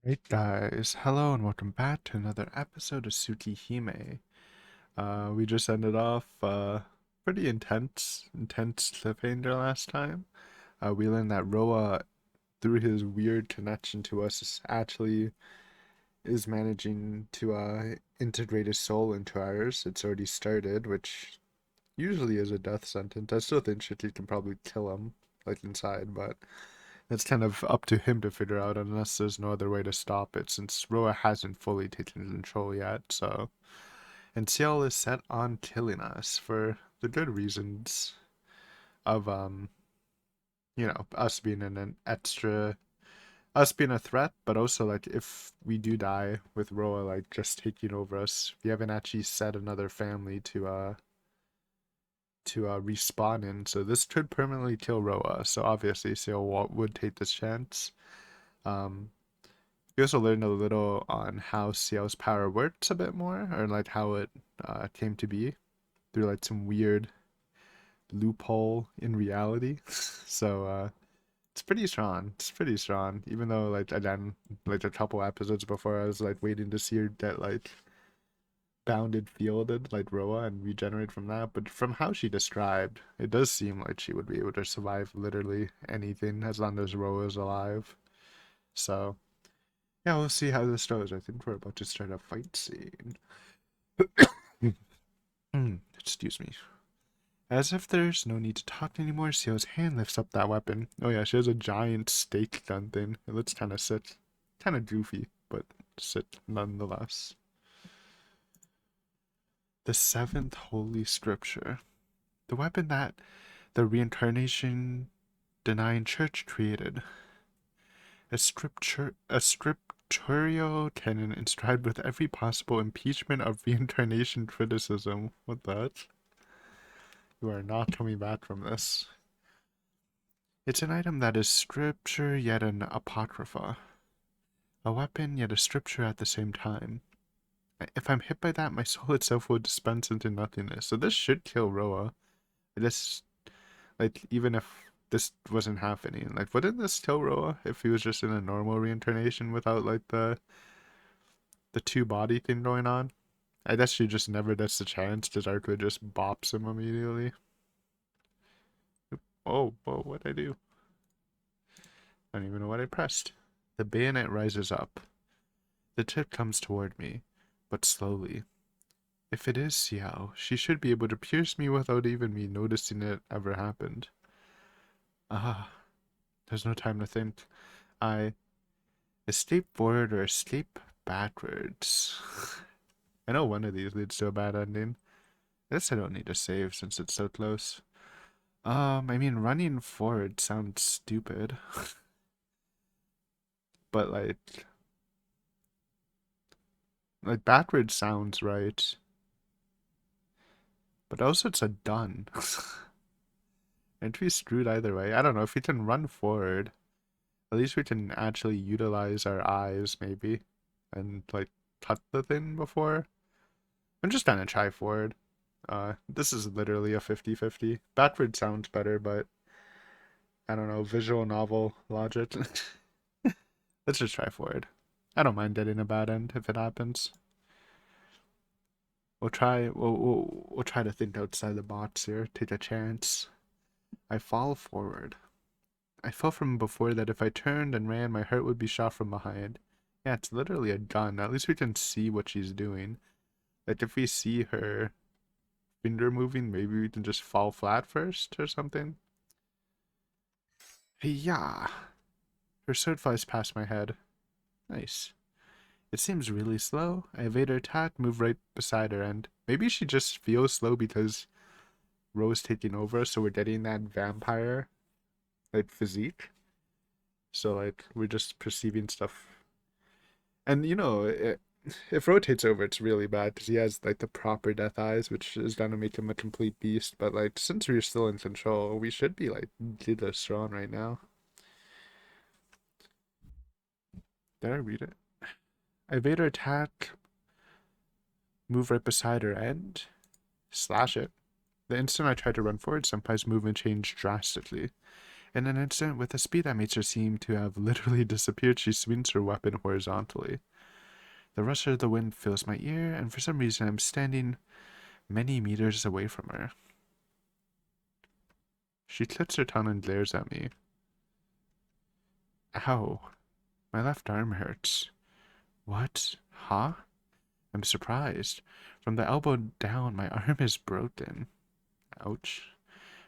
Hey guys, hello and welcome back to another episode of Tsukihime. We just ended off pretty intense cliffhanger last time. We learned that Roa, through his weird connection to us, actually is managing to integrate his soul into ours. It's already started, which usually is a death sentence. I still think Shiki can probably kill him, like inside, but it's kind of up to him to figure out unless there's no other way to stop it, since Roa hasn't fully taken control yet, so. And Ciel is set on killing us for the good reasons of, us being us being a threat, but also, like, if we do die with Roa, like, just taking over us, we haven't actually set another family to respawn in, so this could permanently kill Roa, so obviously Ciel would take this chance. Um, We also learned a little on how Ciel's power works a bit more, or like how it came to be through like some weird loophole in reality. So it's pretty strong. It's pretty strong. Even though like again, like a couple episodes before, I was like waiting to see her get like bounded fielded like Roa and regenerate from that. But from how she described, it does seem like she would be able to survive literally anything as long as Roa is alive. So yeah, we'll see how this goes. I think we're about to start a fight scene. Excuse me. As if there's no need to talk anymore, Sio's hand lifts up that weapon. Oh yeah, she has a giant stake gun thing. It looks kind of sick. Kind of goofy, but sick nonetheless. The seventh holy scripture. The weapon that the reincarnation denying church created. A scriptural canon inscribed with every possible impeachment of reincarnation criticism. What the heck? You are not coming back from this. It's an item that is scripture yet an apocrypha. A weapon yet a scripture at the same time. If I'm hit by that, my soul itself will dispense into nothingness. So this should kill Roa. This, like, even if this wasn't happening, like, wouldn't this kill Roa if he was just in a normal reincarnation without, like, the two body thing going on? I guess she just never gets the chance because Arthur just bops him immediately. Oh, whoa, what'd I do? I don't even know what I pressed. The bayonet rises up. The tip comes toward me, but slowly. If it is Xiao, she should be able to pierce me without even me noticing it ever happened. Ah, there's no time to think. I escape forward or escape backwards. I know one of these leads to a bad ending. I guess I don't need to save since it's so close. I mean, running forward sounds stupid, but like backwards sounds right. But also it's a done. Aren't we screwed either way? I don't know if we can run forward. At least we can actually utilize our eyes, maybe, and like cut the thing before. I'm just gonna try forward. This is literally a 50-50. Backward sounds better, but I don't know, visual novel logic. Let's just try forward. I don't mind getting a bad end if it happens. We'll try to think outside the box here, take a chance. I fall forward. I felt from before that if I turned and ran, my heart would be shot from behind. Yeah, it's literally a gun. At least we can see what she's doing. Like, if we see her finger moving, maybe we can just fall flat first or something. Yeah. Her sword flies past my head. Nice. It seems really slow. I evade her attack, move right beside her, and maybe she just feels slow because Rose taking over, so we're getting that vampire, like, physique. So, like, we're just perceiving stuff. And, if rotates over, it's really bad because he has like the proper death eyes, which is gonna make him a complete beast. But like, since we're still in control, we should be like Giga strong right now. Did I read it? I evade her attack, move right beside her, and slash it. The instant I tried to run forward, Senpai's movement changed drastically. In an instant, with a speed that makes her seem to have literally disappeared, she swings her weapon horizontally. The rush of the wind fills my ear, and for some reason I'm standing many meters away from her. She slits her tongue and glares at me. Ow, my left arm hurts. What? Huh? I'm surprised. From the elbow down, my arm is broken. Ouch.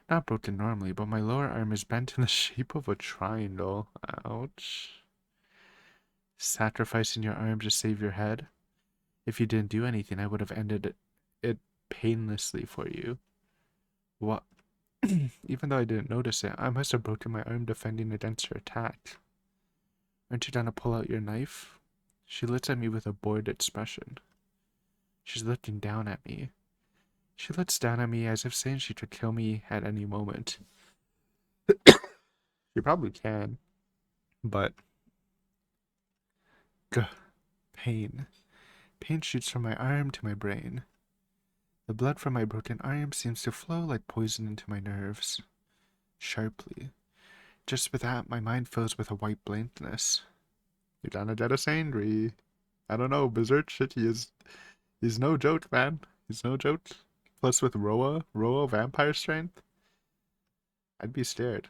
Not broken normally, but my lower arm is bent in the shape of a triangle. Ouch. Sacrificing your arm to save your head? If you didn't do anything, I would have ended it painlessly for you. What? Even though I didn't notice it, I must have broken my arm defending against her attack. Aren't you gonna pull out your knife? She looks at me with a bored expression. She's looking down at me. She looks down at me as if saying she could kill me at any moment. She probably can, but pain. Pain shoots from my arm to my brain. The blood from my broken arm seems to flow like poison into my nerves. Sharply. Just with that, my mind fills with a white blankness. You're gonna get us angry. I don't know, Berserk shit, he's no joke, man. He's no joke. Plus with Roa vampire strength, I'd be scared.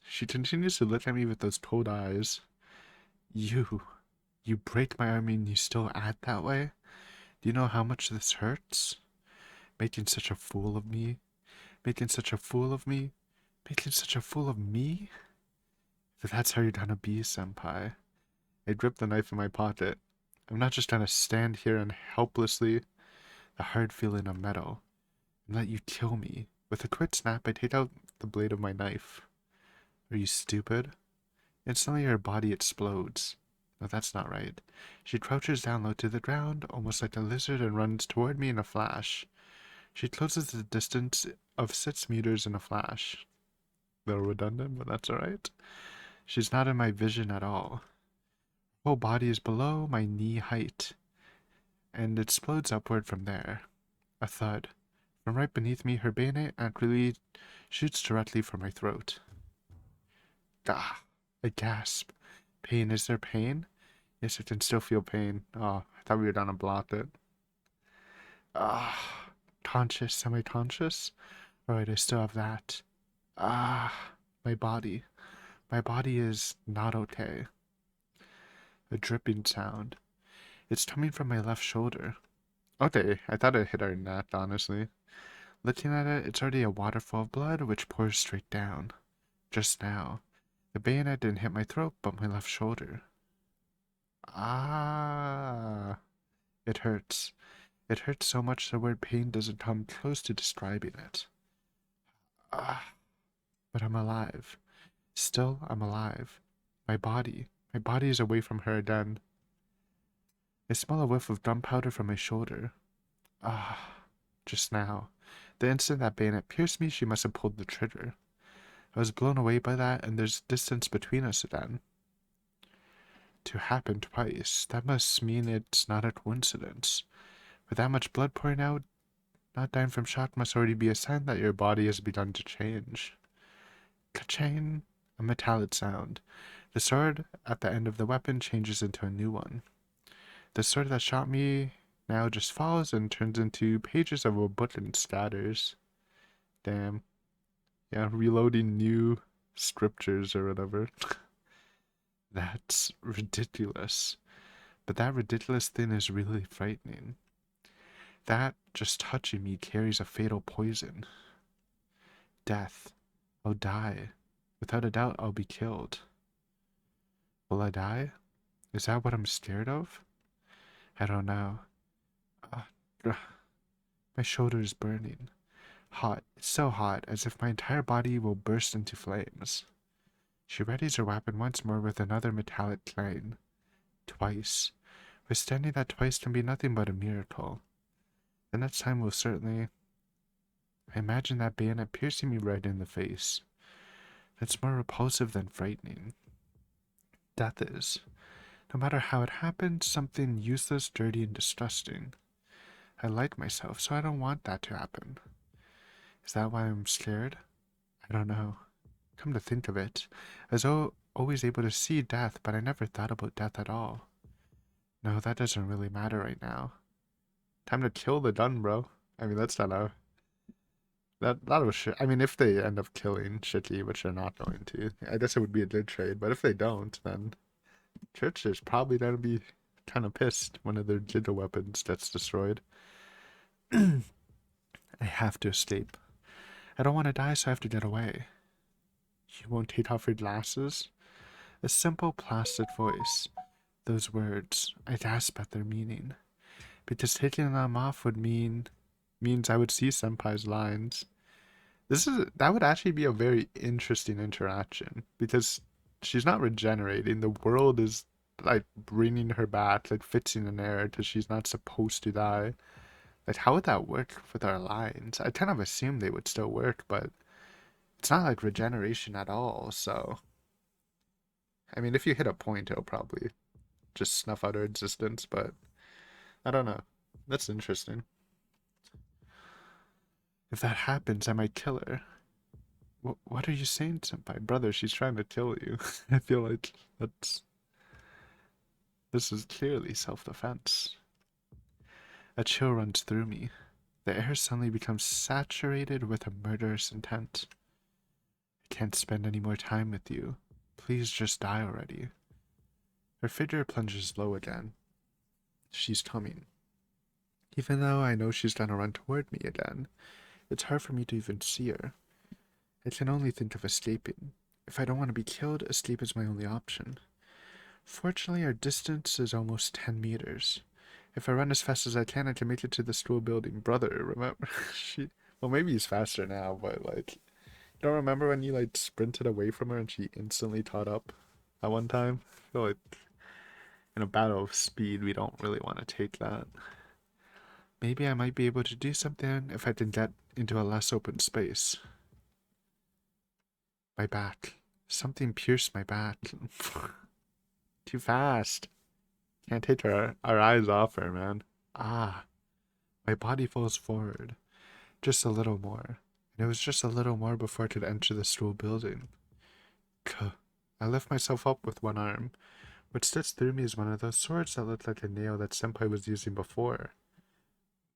She continues to look at me with those cold eyes. You break my arm and you still act that way? Do you know how much this hurts? Making such a fool of me? Making such a fool of me? Making such a fool of me? If that's how you're gonna be, senpai. I grip the knife in my pocket. I'm not just gonna stand here and helplessly, the hard feeling of metal, and let you kill me. With a quick snap, I take out the blade of my knife. Are you stupid? Instantly her body explodes. No, that's not right. She crouches down low to the ground, almost like a lizard, and runs toward me in a flash. She closes the distance of 6 meters in a flash. A little redundant, but that's alright. She's not in my vision at all. Her whole body is below my knee height, and explodes upward from there. A thud. From right beneath me, her bayonet actually shoots directly for my throat. Ah! I gasp. Pain, is there pain? Yes, I can still feel pain. Oh, I thought we were gonna block it. Ah! Conscious, semi-conscious? Alright, I still have that. Ah! My body. My body is not okay. A dripping sound. It's coming from my left shoulder. Okay, I thought it hit our neck, honestly. Looking at it, it's already a waterfall of blood which pours straight down. Just now. The bayonet didn't hit my throat, but my left shoulder. Ah! It hurts. It hurts so much the word pain doesn't come close to describing it. Ah! But I'm alive. Still, I'm alive. My body is away from her again. I smell a whiff of gunpowder from my shoulder. Ah! Just now. The instant that bayonet pierced me, she must have pulled the trigger. I was blown away by that, and there's distance between us again. To happen twice, that must mean it's not a coincidence. With that much blood pouring out, not dying from shock must already be a sign that your body has begun to change. Ka-ching! A metallic sound. The sword at the end of the weapon changes into a new one. The sword that shot me now just falls and turns into pages of a book and scatters. Damn. Yeah, reloading new scriptures or whatever. That's ridiculous. But that ridiculous thing is really frightening. That, just touching me, carries a fatal poison. Death. I'll die. Without a doubt, I'll be killed. Will I die? Is that what I'm scared of? I don't know. My shoulder is burning. Hot. It's so hot, as if my entire body will burst into flames. She readies her weapon once more with another metallic clang. Twice. Withstanding that twice can be nothing but a miracle. The next time will certainly... I imagine that bayonet piercing me right in the face. That's more repulsive than frightening. Death is. No matter how it happens, something useless, dirty, and disgusting. I like myself, so I don't want that to happen. Is that why I'm scared? I don't know. come to think of it, I was always able to see death, but I never thought about death at all. No, that doesn't really matter right now. Time to kill the dun, bro. I mean, that's not a... That was shit. I mean, if they end up killing Shiki, which they're not going to, I guess it would be a good trade. But if they don't, then Church is probably gonna be kind of pissed when one of their digital weapons gets destroyed. I have to escape. I don't want to die, so I have to get away. You won't take off your glasses? A simple plastic voice. Those words, I gasp at their meaning. Because taking them off would means I would see Senpai's lines. That would actually be a very interesting interaction because she's not regenerating. The world is like bringing her back, like fixing an error because she's not supposed to die. Like, how would that work with our lines? I kind of assume they would still work, but it's not like regeneration at all. So, I mean, if you hit a point, it'll probably just snuff out her existence. But I don't know. That's interesting. If that happens, I might kill her. What are you saying, senpai? Brother, she's trying to kill you. I feel like this is clearly self-defense. A chill runs through me. The air suddenly becomes saturated with a murderous intent. I can't spend any more time with you. Please just die already. Her figure plunges low again. She's coming. Even though I know she's gonna run toward me again, it's hard for me to even see her. I can only think of escaping. If I don't want to be killed, escape is my only option. Fortunately, our distance is almost 10 meters. If I run as fast as I can make it to the school building. Brother, remember? Well, maybe he's faster now, but, like, you don't remember when you, like, sprinted away from her and she instantly caught up at one time? I feel like in a battle of speed, we don't really want to take that. Maybe I might be able to do something if I can get into a less open space. My back. Something pierced my back. Too fast. Can't take our eyes off her, man. Ah. My body falls forward. Just a little more. And it was just a little more before I could enter the school building. I lift myself up with one arm. What sticks through me is one of those swords that looked like a nail that Senpai was using before.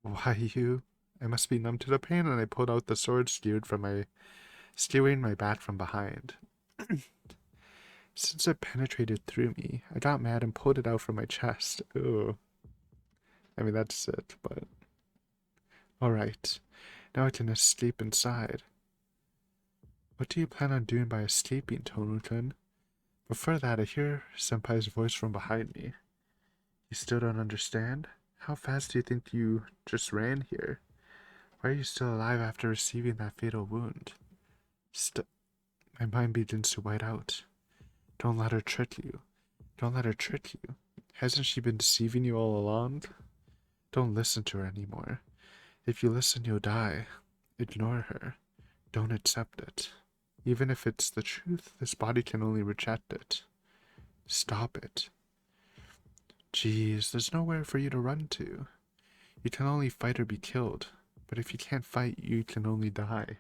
Why you? I must be numb to the pain, and I pulled out the sword skewing my bat from behind. Since it penetrated through me, I got mad and pulled it out from my chest. Ooh. I mean, that's it, but... Alright. Now I can escape inside. What do you plan on doing by escaping, Tonu-kun? Before that, I hear Senpai's voice from behind me. You still don't understand? How fast do you think you just ran here? Why are you still alive after receiving that fatal wound? My mind begins to white out. Don't let her trick you. Don't let her trick you. Hasn't she been deceiving you all along? Don't listen to her anymore. If you listen, you'll die. Ignore her. Don't accept it. Even if it's the truth, this body can only reject it. Stop it. Jeez, there's nowhere for you to run to. You can only fight or be killed. But if you can't fight, you can only die.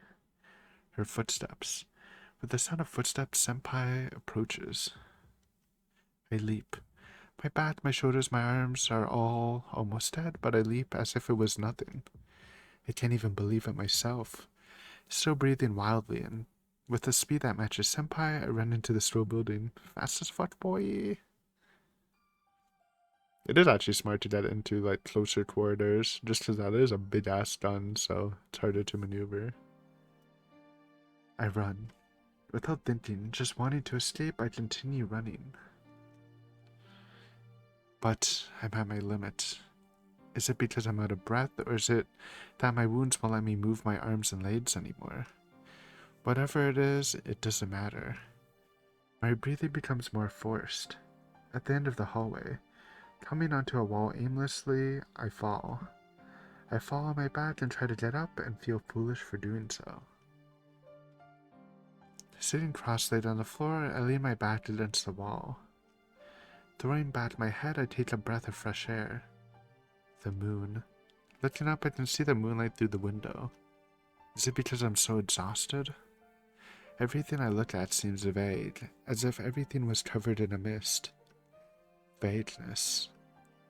Her footsteps. With the sound of footsteps, Senpai approaches. I leap. My back, my shoulders, my arms are all almost dead, but I leap as if it was nothing. I can't even believe it myself. Still breathing wildly, and with a speed that matches Senpai, I run into the school building. Fast as fuck, boy. It is actually smart to get into, like, closer corridors, just because that is a big-ass gun, so it's harder to maneuver. I run. Without thinking, just wanting to escape, I continue running. But I'm at my limit. Is it because I'm out of breath, or is it that my wounds won't let me move my arms and legs anymore? Whatever it is, it doesn't matter. My breathing becomes more forced. At the end of the hallway, coming onto a wall aimlessly, I fall. I fall on my back and try to get up and feel foolish for doing so. Sitting cross-legged on the floor, I lean my back against the wall. Throwing back my head, I take a breath of fresh air. The moon. Looking up, I can see the moonlight through the window. Is it because I'm so exhausted? Everything I look at seems vague, as if everything was covered in a mist. Vagueness.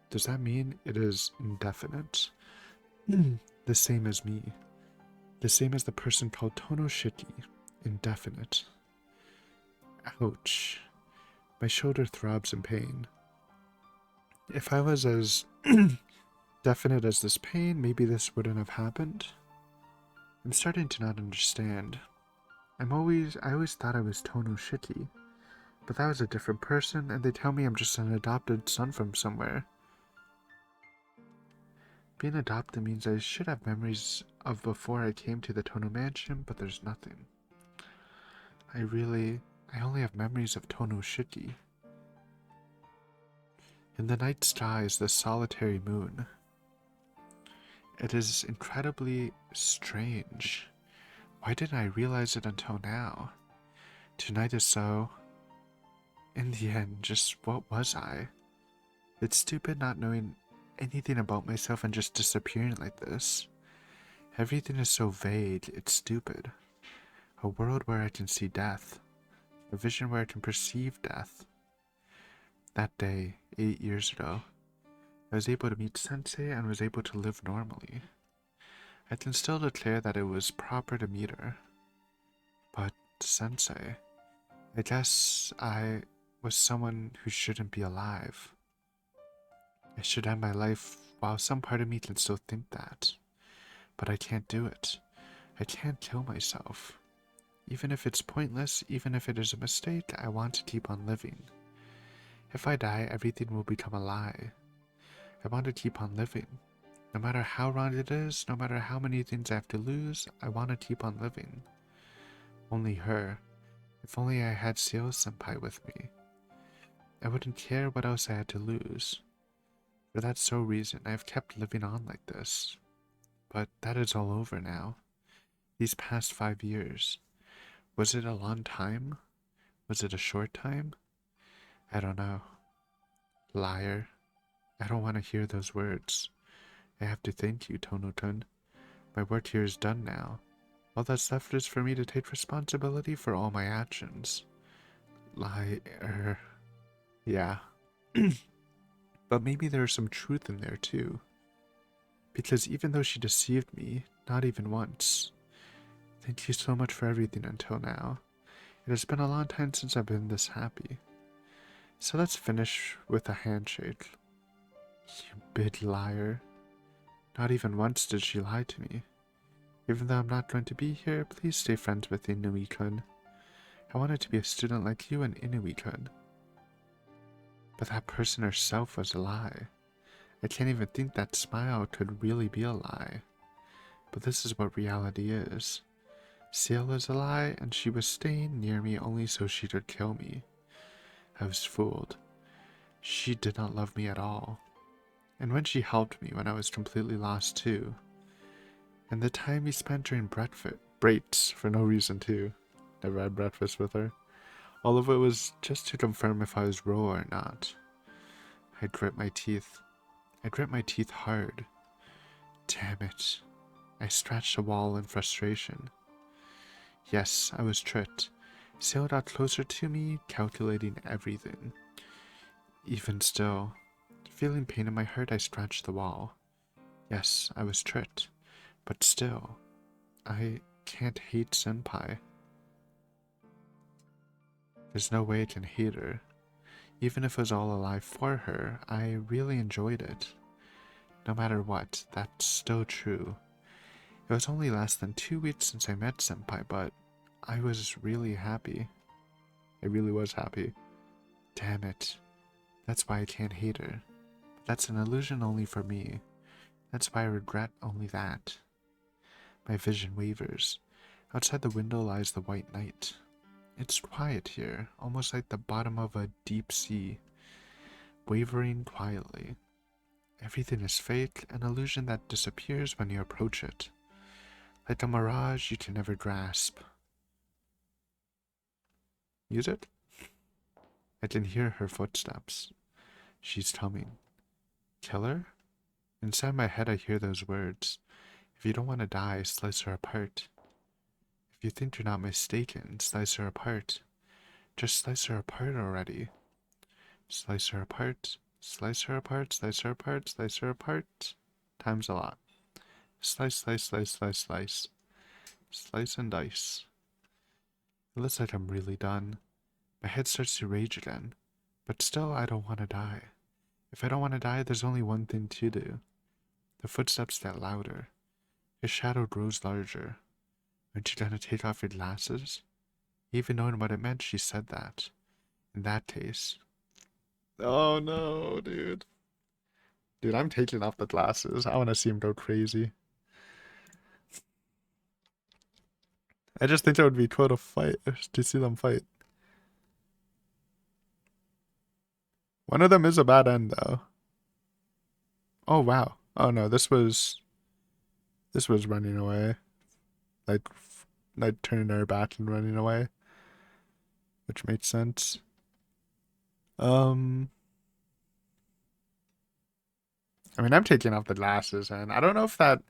Does that mean it is indefinite? The same as me. The same as the person called Tonoshiki. Indefinite. Ouch. My shoulder throbs in pain. If I was as definite as this pain, maybe this wouldn't have happened. I'm starting to not understand. I always thought I was Tonoshiki, but that was a different person, and they tell me I'm just an adopted son from somewhere. Being adopted means I should have memories of before I came to the Tono mansion, but there's nothing. I only have memories of Tonoshiki. In the night sky is the solitary moon. It is incredibly strange. Why didn't I realize it until now? Tonight is so... In the end, just what was I? It's stupid not knowing anything about myself and just disappearing like this. Everything is so vague, it's stupid. A world where I can see death. A vision where I can perceive death. That day, 8 years ago, I was able to meet Sensei and was able to live normally. I can still declare that it was proper to meet her. But Sensei, I guess I was someone who shouldn't be alive. I should end my life while some part of me can still think that. But I can't do it. I can't kill myself. Even if it's pointless, even if it is a mistake, I want to keep on living. If I die, everything will become a lie. I want to keep on living. No matter how wrong it is, no matter how many things I have to lose, I want to keep on living. Only her. If only I had Seo-senpai with me. I wouldn't care what else I had to lose. For that sole reason, I have kept living on like this. But that is all over now. These past 5 years. Was it a long time? Was it a short time? I don't know. Liar. I don't want to hear those words. I have to thank you, Tono-kun. My work here is done now. All that's left is for me to take responsibility for all my actions. Liar. Yeah. But maybe there's some truth in there too. Because even though she deceived me, not even once. Thank you so much for everything until now. It has been a long time since I've been this happy. So let's finish with a handshake. You big liar. Not even once did she lie to me. Even though I'm not going to be here, please stay friends with Inui-kun. I wanted to be a student like you and Inui-kun. But that person herself was a lie. I can't even think that smile could really be a lie. But this is what reality is. Ciel is a lie, and she was staying near me only so she could kill me. I was fooled. She did not love me at all. And when she helped me when I was completely lost too. And the time we spent during breaks for no reason too. Never had breakfast with her. All of it was just to confirm if I was raw or not. I grit my teeth. I grit my teeth hard. Damn it. I scratched the wall in frustration. Yes, I was tricked. Sailed out closer to me, calculating everything. Even still, feeling pain in my heart, I scratched the wall. Yes, I was tricked. But still, I can't hate Senpai. There's no way I can hate her. Even if it was all a lie for her, I really enjoyed it. No matter what, that's still true. It was only less than 2 weeks since I met Senpai, but I was really happy. I really was happy. Damn it. That's why I can't hate her. But that's an illusion only for me. That's why I regret only that. My vision wavers. Outside the window lies the white night. It's quiet here, almost like the bottom of a deep sea, wavering quietly. Everything is fake, an illusion that disappears when you approach it. Like a mirage you can never grasp. Music? I can hear her footsteps. She's coming. Kill her? Inside my head I hear those words. If you don't want to die, slice her apart. If you think you're not mistaken, slice her apart. Just slice her apart already. Slice her apart. Slice her apart. Slice her apart. Slice her apart. Times a lot. Slice, slice, slice, slice, slice. Slice and dice. It looks like I'm really done. My head starts to rage again. But still, I don't want to die. If I don't want to die, there's only one thing to do. The footsteps get louder. His shadow grows larger. Aren't you gonna take off your glasses? Even knowing what it meant, she said that. In that case. Oh no, dude. Dude, I'm taking off the glasses. I want to see him go crazy. I just think it would be cool to fight, to see them fight. One of them is a bad end, though. Oh, wow. Oh no, this was running away. Like, turning her back and running away. Which made sense. I mean, I'm taking off the glasses, and I don't know if that...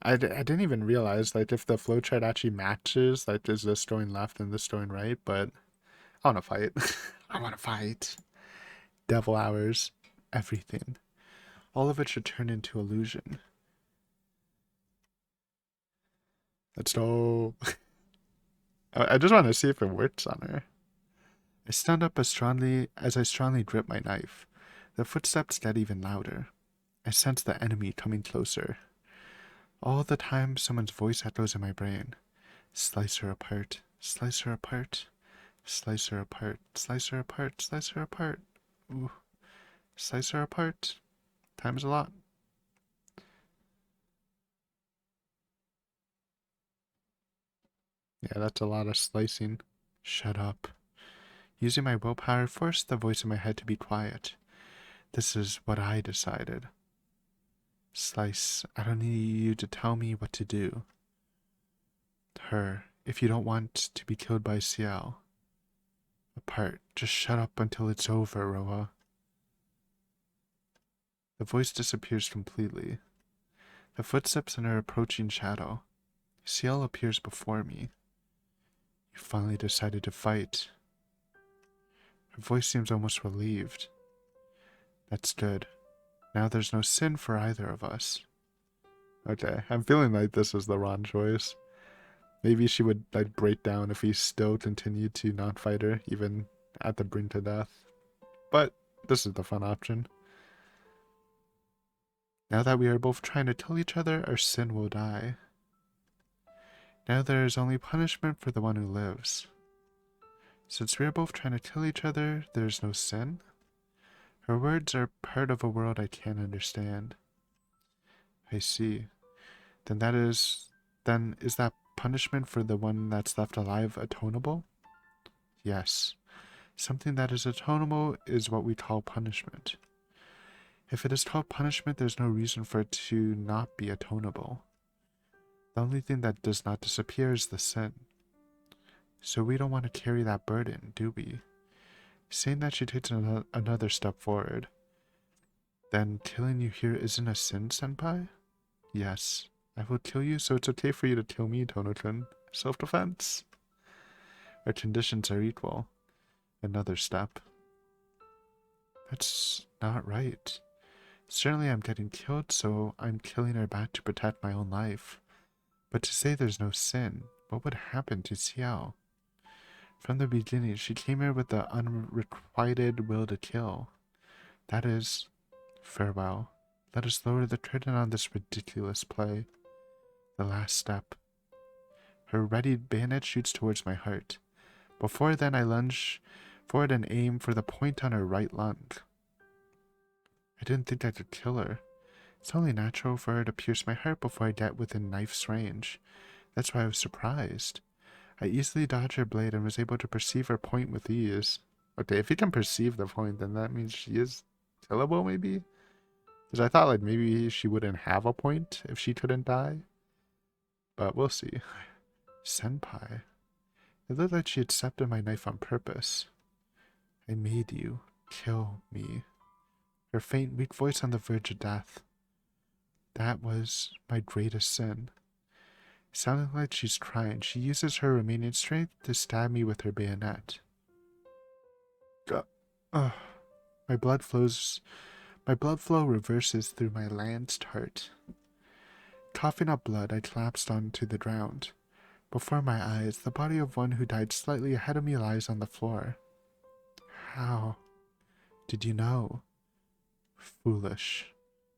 I didn't even realize, like, if the flowchart actually matches, like, is this going left and this going right, but I want to fight. I want to fight. Devil hours. Everything. All of it should turn into illusion. Let's go. I just want to see if it works on her. I stand up as I strongly grip my knife. The footsteps get even louder. I sense the enemy coming closer. All the time, someone's voice echoes in my brain. Slice her apart. Slice her apart. Slice her apart. Slice her apart. Slice her apart. Ooh. Slice her apart. Times a lot. Yeah, that's a lot of slicing. Shut up. Using my willpower, forced the voice in my head to be quiet. This is what I decided. Slice, I don't need you to tell me what to do. Her, if you don't want to be killed by Ciel. Apart, just shut up until it's over, Roa. The voice disappears completely. The footsteps in her approaching shadow. Ciel appears before me. You finally decided to fight. Her voice seems almost relieved. That's good. Now there's no sin for either of us. Okay, I'm feeling like this is the wrong choice. Maybe she would like break down if he still continued to not fight her, even at the brink of death. But this is the fun option. Now that we are both trying to kill each other, our sin will die. Now there is only punishment for the one who lives. Since we are both trying to kill each other, there is no sin? Her words are part of a world I can't understand. I see. Then is that punishment for the one that's left alive atonable? Yes. Something that is atonable is what we call punishment. If it is called punishment, there's no reason for it to not be atonable. The only thing that does not disappear is the sin. So we don't want to carry that burden, do we? Saying that she takes another step forward. Then killing you here isn't a sin, senpai? Yes. I will kill you, so it's okay for you to kill me, Tono-kun. Self-defense. Our conditions are equal. Another step. That's not right. Certainly I'm getting killed, so I'm killing her back to protect my own life. But to say there's no sin, what would happen to Xiao? From the beginning, she came here with the unrequited will to kill. That is, farewell. Let us lower the curtain on this ridiculous play. The last step. Her readied bayonet shoots towards my heart. Before then, I lunge forward and aim for the point on her right lung. I didn't think I could kill her. It's only natural for her to pierce my heart before I get within knife's range. That's why I was surprised. I easily dodged her blade and was able to perceive her point with ease. Okay, if you can perceive the point, then that means she is killable, maybe? Because I thought, like, maybe she wouldn't have a point if she couldn't die. But we'll see. Senpai. It looked like she accepted my knife on purpose. I made you kill me. Her faint, weak voice on the verge of death. That was my greatest sin. Sounding like she's crying, she uses her remaining strength to stab me with her bayonet. Ugh. My blood flows. My blood flow reverses through my lanced heart. Coughing up blood, I collapsed onto the ground. Before my eyes, the body of one who died slightly ahead of me lies on the floor. How? Did you know? Foolish.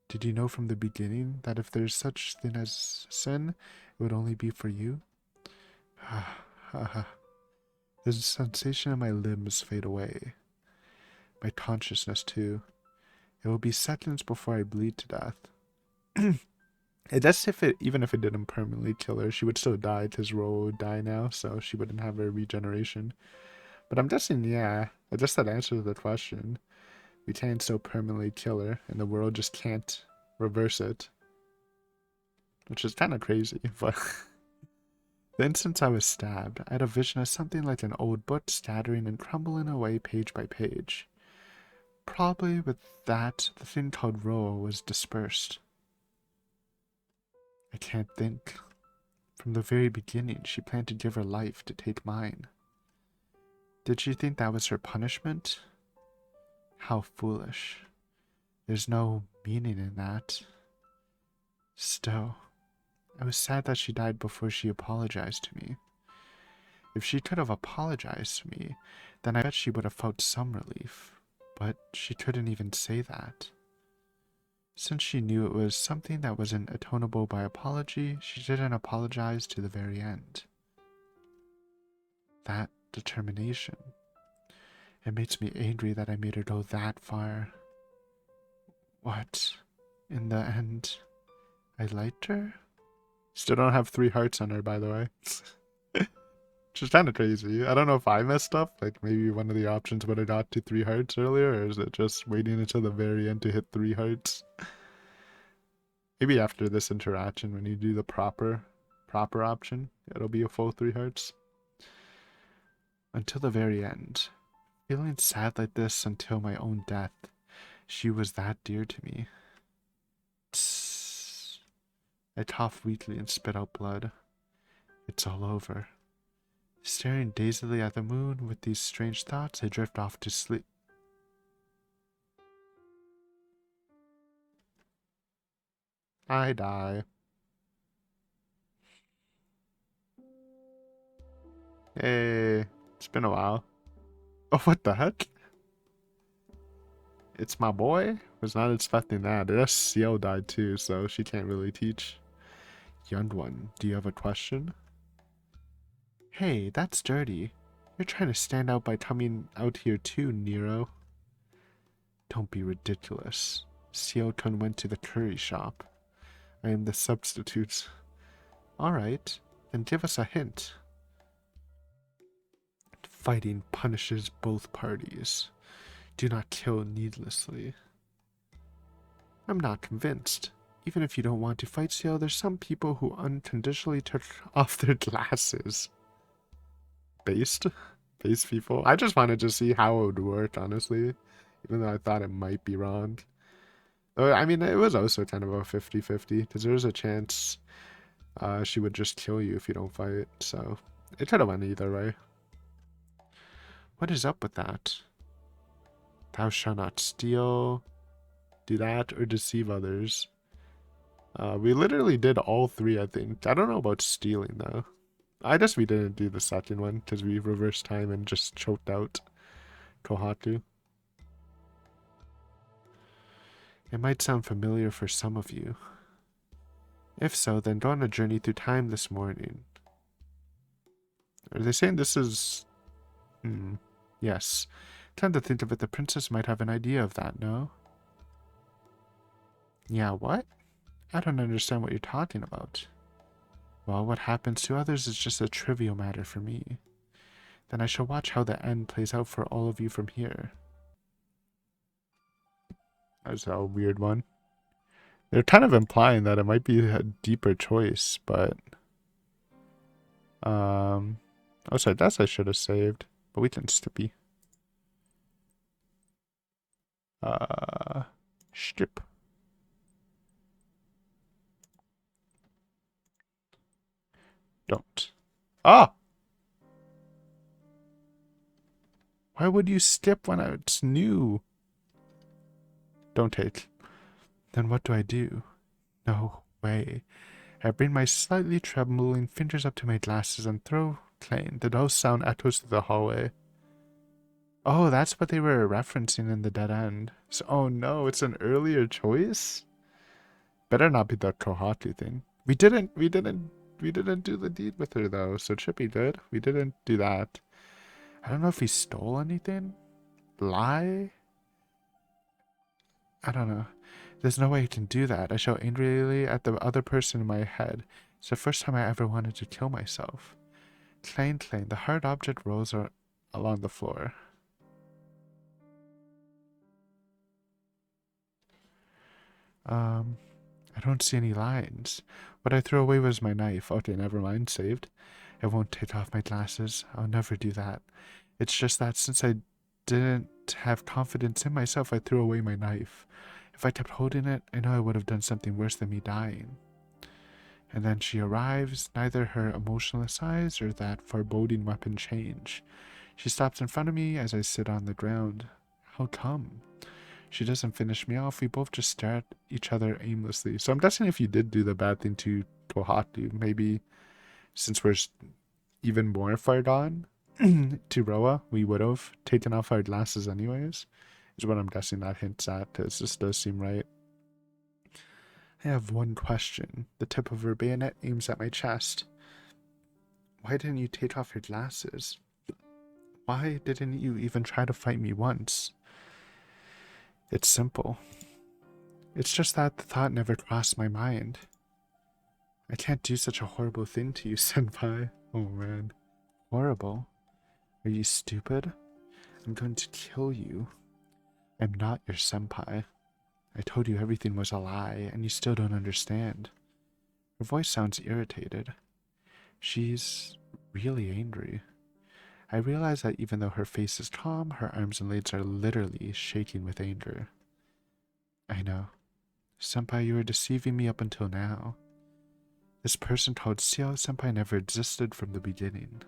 Did you know from the beginning that if there's such thing as sin, it would only be for you? The sensation in my limbs fade away. My consciousness, too. It will be seconds before I bleed to death. It does even if it didn't permanently kill her, she would still die because Ro would die now, so she wouldn't have her regeneration. But I'm guessing, yeah, I guess that answers the question. We can't still permanently kill her, and the world just can't reverse it. Which is kind of crazy, but... The instant I was stabbed, I had a vision of something like an old book scattering and crumbling away page by page. Probably with that, the thing called Roa was dispersed. I can't think. From the very beginning, she planned to give her life to take mine. Did she think that was her punishment? How foolish. There's no meaning in that. Still, I was sad that she died before she apologized to me. If she could have apologized to me, then I bet she would have felt some relief. But she couldn't even say that. Since she knew it was something that wasn't atonable by apology, she didn't apologize to the very end. That determination. It makes me angry that I made her go that far. What? In the end, I liked her? Still don't have 3 hearts on her, by the way. Which is kind of crazy. I don't know if I messed up. Like, maybe one of the options would have got to 3 hearts earlier, or is it just waiting until the very end to hit 3 hearts? Maybe after this interaction, when you do the proper option, it'll be a full 3 hearts. Until the very end. Feeling sad like this until my own death. She was that dear to me. Tss. I cough weakly and spit out blood. It's all over. Staring dazedly at the moon with these strange thoughts, I drift off to sleep. I die. Hey, it's been a while. Oh, what the heck? It's my boy? Was not expecting that. Their SCL died too, so she can't really teach. Young one, do you have a question? Hey, that's dirty. You're trying to stand out by coming out here too, Nero. Don't be ridiculous. Seo-kun went to the curry shop. I am the substitute. Alright, then give us a hint. Fighting punishes both parties. Do not kill needlessly. I'm not convinced. Even if you don't want to fight Seo, there's some people who unconditionally took off their glasses. Based people. I just wanted to see how it would work, honestly. Even though I thought it might be wrong. I mean, it was also kind of a 50-50, because there's a chance she would just kill you if you don't fight, so it could have went either way. What is up with that? Thou shalt not steal, do that, or deceive others. We literally did all 3, I think. I don't know about stealing, though. I guess we didn't do the second one, because we reversed time and just choked out Kohaku. It might sound familiar for some of you. If so, then go on a journey through time this morning. Are they saying this is... Yes. Time to think of it, the princess might have an idea of that, no? Yeah, what? I don't understand what you're talking about. Well, what happens to others is just a trivial matter for me. Then I shall watch how the end plays out for all of you from here. That's a weird one. They're kind of implying that it might be a deeper choice, but... Oh, sorry, that's I should have saved. But we can stippy. Strip. Don't. Ah! Why would you skip when it's new? Don't take. Then what do I do? No way. I bring my slightly trembling fingers up to my glasses and throw Klein. The dull sound echoes through the hallway. Oh, that's what they were referencing in the dead end. So, oh no, it's an earlier choice? Better not be the Kohatu thing. We didn't do the deed with her though, so it should be good. We didn't do that. I don't know if he stole anything. Lie? I don't know. There's no way he can do that. I shout angrily at the other person in my head. It's the first time I ever wanted to kill myself. Clang, clang. The hard object rolls along the floor. I don't see any lines. What I threw away was my knife. Okay, never mind. Saved. I won't take off my glasses. I'll never do that. It's just that since I didn't have confidence in myself, I threw away my knife. If I kept holding it, I know I would have done something worse than me dying. And then she arrives. Neither her emotionless eyes or that foreboding weapon change. She stops in front of me as I sit on the ground. How come? She doesn't finish me off. We both just stare at each other aimlessly. So I'm guessing if you did do the bad thing to Tohatu, maybe since we're even more far gone to Roa, we would have taken off our glasses anyways, is what I'm guessing that hints at, because this does seem right. I have one question. The tip of her bayonet aims at my chest. Why didn't you take off your glasses? Why didn't you even try to fight me once? It's simple. It's just that the thought never crossed my mind. I can't do such a horrible thing to you, senpai. Oh man. Horrible? Are you stupid? I'm going to kill you. I'm not your senpai. I told you everything was a lie, and you still don't understand. Her voice sounds irritated. She's really angry. I realize that even though her face is calm, her arms and legs are literally shaking with anger. I know. Senpai, you were deceiving me up until now. This person called Xiao Senpai never existed from the beginning.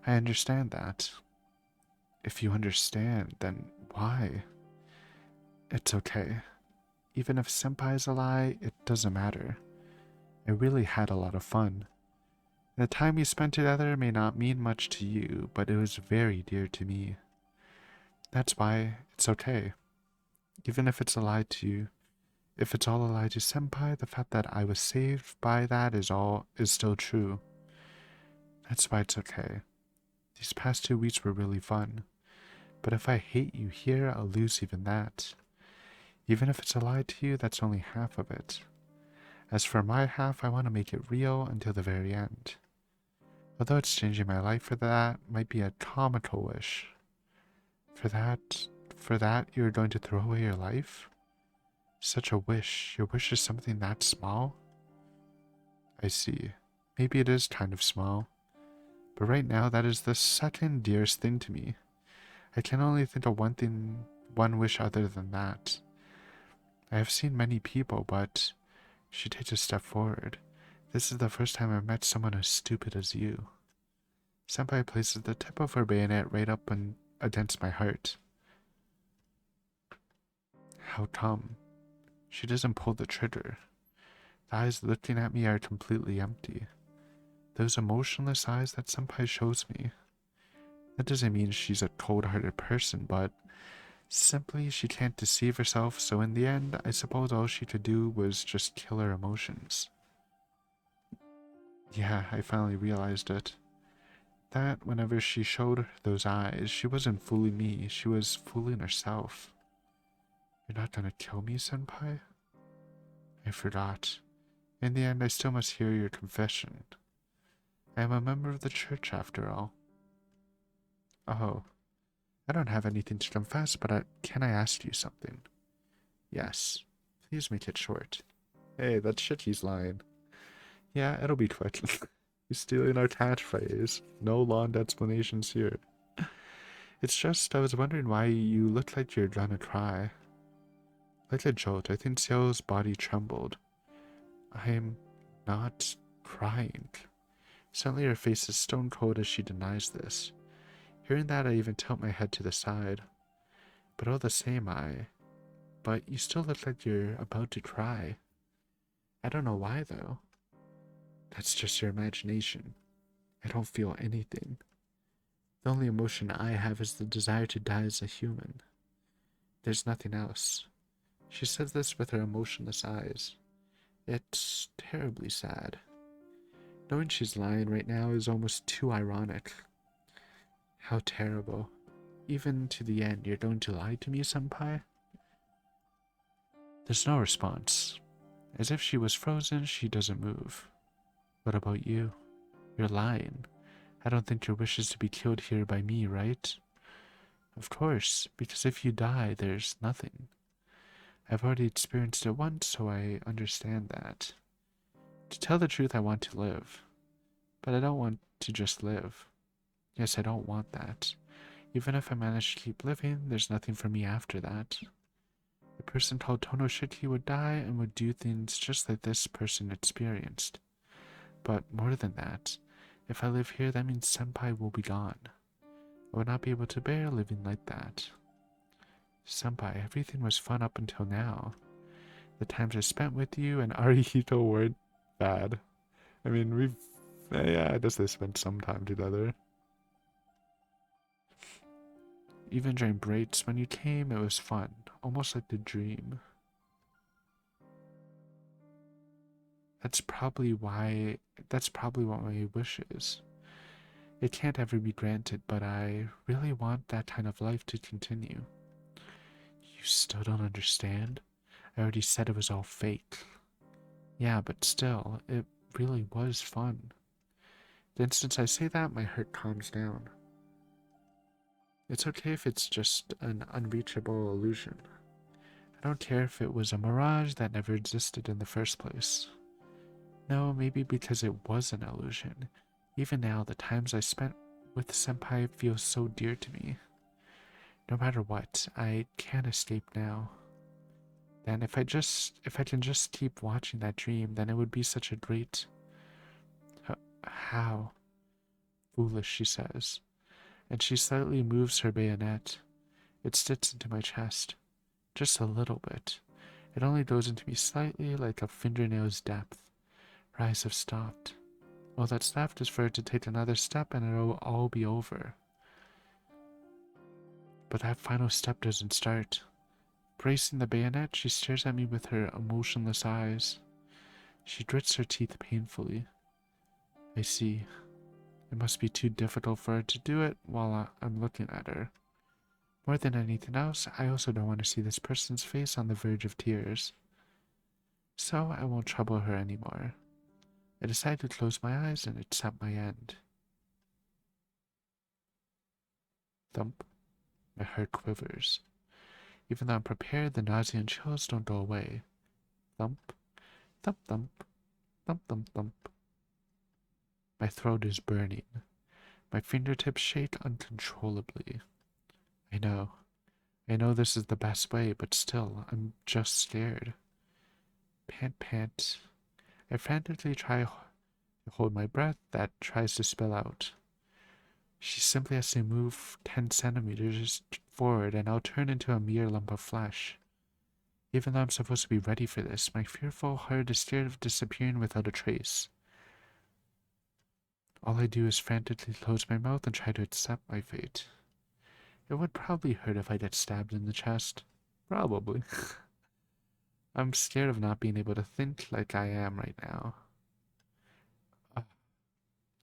I understand that. If you understand, then why? It's okay. Even if Senpai is a lie, it doesn't matter. I really had a lot of fun. The time we spent together may not mean much to you, but it was very dear to me. That's why it's okay. Even if it's a lie to you. If it's all a lie to Senpai, the fact that I was saved by that is still true. That's why it's okay. These past 2 weeks were really fun. But if I hate you here, I'll lose even that. Even if it's a lie to you, that's only half of it. As for my half, I want to make it real until the very end. Although exchanging my life for that might be a comical wish. For that, you're going to throw away your life? Such a wish. Your wish is something that small? I see. Maybe it is kind of small. But right now, that is the second dearest thing to me. I can only think of one wish other than that. I have seen many people, but she takes a step forward. This is the first time I've met someone as stupid as you. Senpai places the tip of her bayonet right up against my heart. How come? She doesn't pull the trigger. The eyes looking at me are completely empty. Those emotionless eyes that Senpai shows me. That doesn't mean she's a cold-hearted person, but simply she can't deceive herself, so in the end, I suppose all she could do was just kill her emotions. Yeah, I finally realized it. That whenever she showed those eyes, she wasn't fooling me, she was fooling herself. You're not gonna kill me, senpai? I forgot. In the end, I still must hear your confession. I am a member of the church, after all. Oh, I don't have anything to confess, but can I ask you something? Yes. Please make it short. Hey, that's shit he's lying. Yeah, it'll be quick. He's stealing our catchphrase. No long explanations here. It's just, I was wondering why you look like you're gonna cry. Like a jolt, I think Xiao's body trembled. I'm not crying. Suddenly her face is stone cold as she denies this. Hearing that, I even tilt my head to the side. But all the same, But you still look like you're about to cry. I don't know why, though. That's just your imagination. I don't feel anything. The only emotion I have is the desire to die as a human. There's nothing else. She says this with her emotionless eyes. It's terribly sad. Knowing she's lying right now is almost too ironic. How terrible. Even to the end, you're going to lie to me, senpai? There's no response. As if she was frozen, she doesn't move. What about you? You're lying. I don't think your wish is to be killed here by me, right? Of course, because if you die, there's nothing. I've already experienced it once, so I understand that. To tell the truth, I want to live. But I don't want to just live. Yes, I don't want that. Even if I manage to keep living, there's nothing for me after that. The person called Tonoshiki would die and would do things just like this person experienced. But more than that, if I live here, that means Senpai will be gone. I would not be able to bear living like that. Senpai, everything was fun up until now. The times I spent with you and Arihito weren't bad. I mean, yeah, I guess they spent some time together. Even during breaks, when you came, it was fun, almost like a dream. That's probably what my wish is. It can't ever be granted, but I really want that kind of life to continue. You still don't understand? I already said it was all fake. Yeah, but still, it really was fun. The instant I say that, my heart calms down. It's okay if it's just an unreachable illusion. I don't care if it was a mirage that never existed in the first place. No, maybe because it was an illusion. Even now, the times I spent with Senpai feel so dear to me. No matter what, I can't escape now. Then if I can just keep watching that dream, then it would be such a great... How? Foolish, she says. And she slightly moves her bayonet. It sticks into my chest. Just a little bit. It only goes into me slightly, like a fingernail's depth. Her eyes have stopped. All that's left is for her to take another step and it'll all be over. But that final step doesn't start. Bracing the bayonet, she stares at me with her emotionless eyes. She grits her teeth painfully. I see. It must be too difficult for her to do it while I'm looking at her. More than anything else, I also don't want to see this person's face on the verge of tears. So I won't trouble her anymore. I decide to close my eyes and accept my end. Thump. My heart quivers. Even though I'm prepared, the nausea and chills don't go away. Thump. Thump thump. Thump thump thump. My throat is burning. My fingertips shake uncontrollably. I know. I know this is the best way, but still, I'm just scared. Pant pant. I frantically try to hold my breath that tries to spill out. She simply has to move 10 centimeters forward and I'll turn into a mere lump of flesh. Even though I'm supposed to be ready for this, my fearful heart is scared of disappearing without a trace. All I do is frantically close my mouth and try to accept my fate. It would probably hurt if I get stabbed in the chest. Probably. I'm scared of not being able to think like I am right now.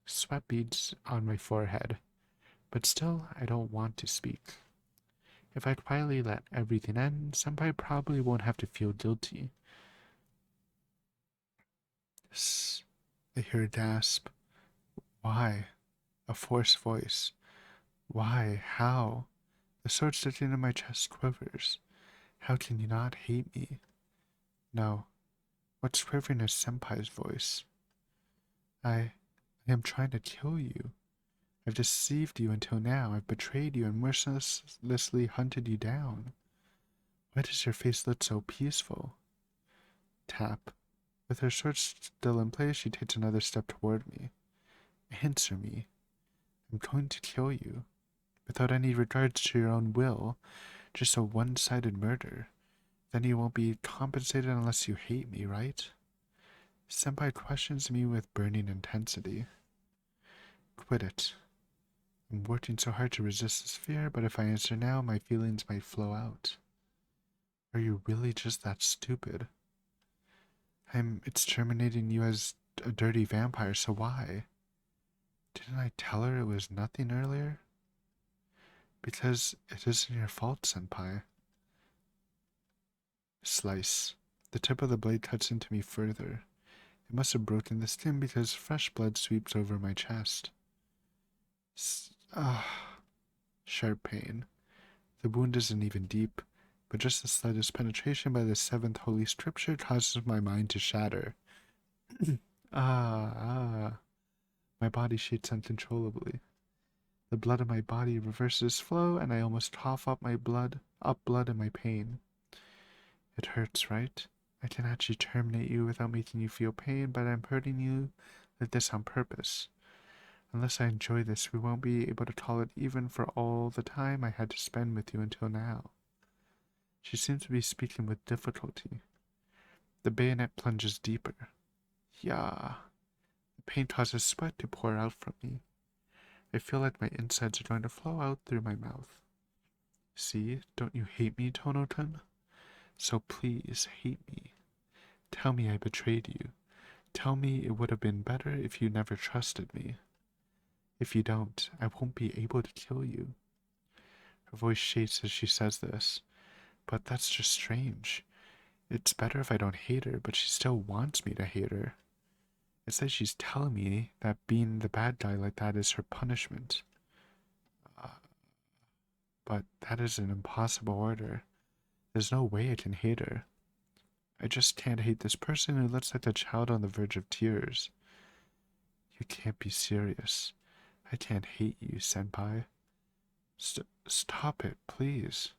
Sweat beads on my forehead, but still I don't want to speak. If I quietly let everything end, Senpai probably won't have to feel guilty. I hear a gasp. Why? A forced voice. Why? How? The sword sticking in my chest quivers. How can you not hate me? No. What's quivering is Senpai's voice. I am trying to kill you. I've deceived you until now. I've betrayed you and mercilessly hunted you down. Why does your face look so peaceful? Tap. With her sword still in place, she takes another step toward me. Answer me. I'm going to kill you. Without any regards to your own will. Just a one-sided murder. Then you won't be compensated unless you hate me, right? Senpai questions me with burning intensity. Quit it. I'm working so hard to resist this fear, but if I answer now, my feelings might flow out. Are you really just that stupid? I'm exterminating you as a dirty vampire, so why? Didn't I tell her it was nothing earlier? Because it isn't your fault, senpai. Slice. The tip of the blade cuts into me further. It must have broken the skin because fresh blood sweeps over my chest. Sharp pain. The wound isn't even deep, but just the slightest penetration by the seventh holy scripture causes my mind to shatter. ah. My body shakes uncontrollably. The blood in my body reverses flow, and I almost cough up blood in my pain. It hurts, right? I can actually terminate you without making you feel pain, but I'm hurting you like this on purpose. Unless I enjoy this, we won't be able to call it even for all the time I had to spend with you until now. She seems to be speaking with difficulty. The bayonet plunges deeper. Yeah. The pain causes sweat to pour out from me. I feel like my insides are going to flow out through my mouth. See, don't you hate me, Tono-kun? So please, hate me. Tell me I betrayed you. Tell me it would have been better if you never trusted me. If you don't, I won't be able to kill you. Her voice shakes as she says this. But that's just strange. It's better if I don't hate her, but she still wants me to hate her. It's like she's telling me that being the bad guy like that is her punishment. But that is an impossible order. There's no way I can hate her. I just can't hate this person who looks like a child on the verge of tears. You can't be serious. I can't hate you, senpai. Stop it, please.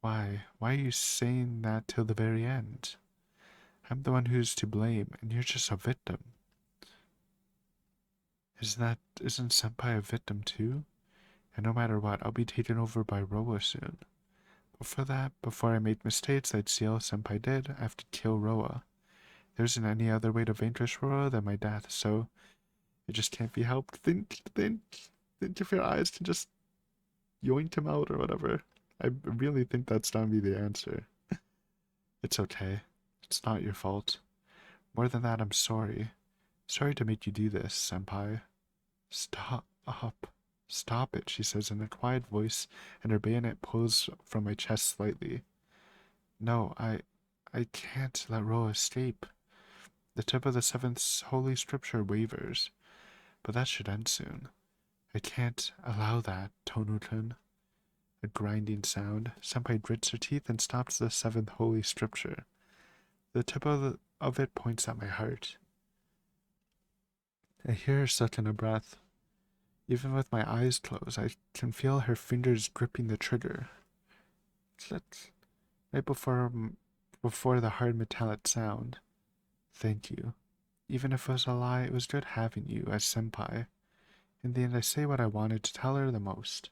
Why are you saying that till the very end? I'm the one who's to blame, and you're just a victim. Isn't senpai a victim too? And no matter what, I'll be taken over by Roa soon. But for that, before I made mistakes like Ciel senpai did, I have to kill Roa. There isn't any other way to vanquish Roa than my death, so it just can't be helped. Think if your eyes can just yoink him out or whatever. I really think that's gonna be the answer. It's okay. It's not your fault. More than that, I'm sorry. Sorry to make you do this, senpai. Stop. Stop it, she says in a quiet voice, and her bayonet pulls from my chest slightly. No, I can't let Roa escape. The tip of the seventh holy scripture wavers, but that should end soon. I can't allow that, Tono-kun. A grinding sound. Senpai grits her teeth and stops the seventh holy scripture. The tip of it points at my heart. I hear her suck in a breath. Even with my eyes closed, I can feel her fingers gripping the trigger. Click. Right before the hard metallic sound. Thank you. Even if it was a lie, it was good having you as senpai. In the end, I say what I wanted to tell her the most.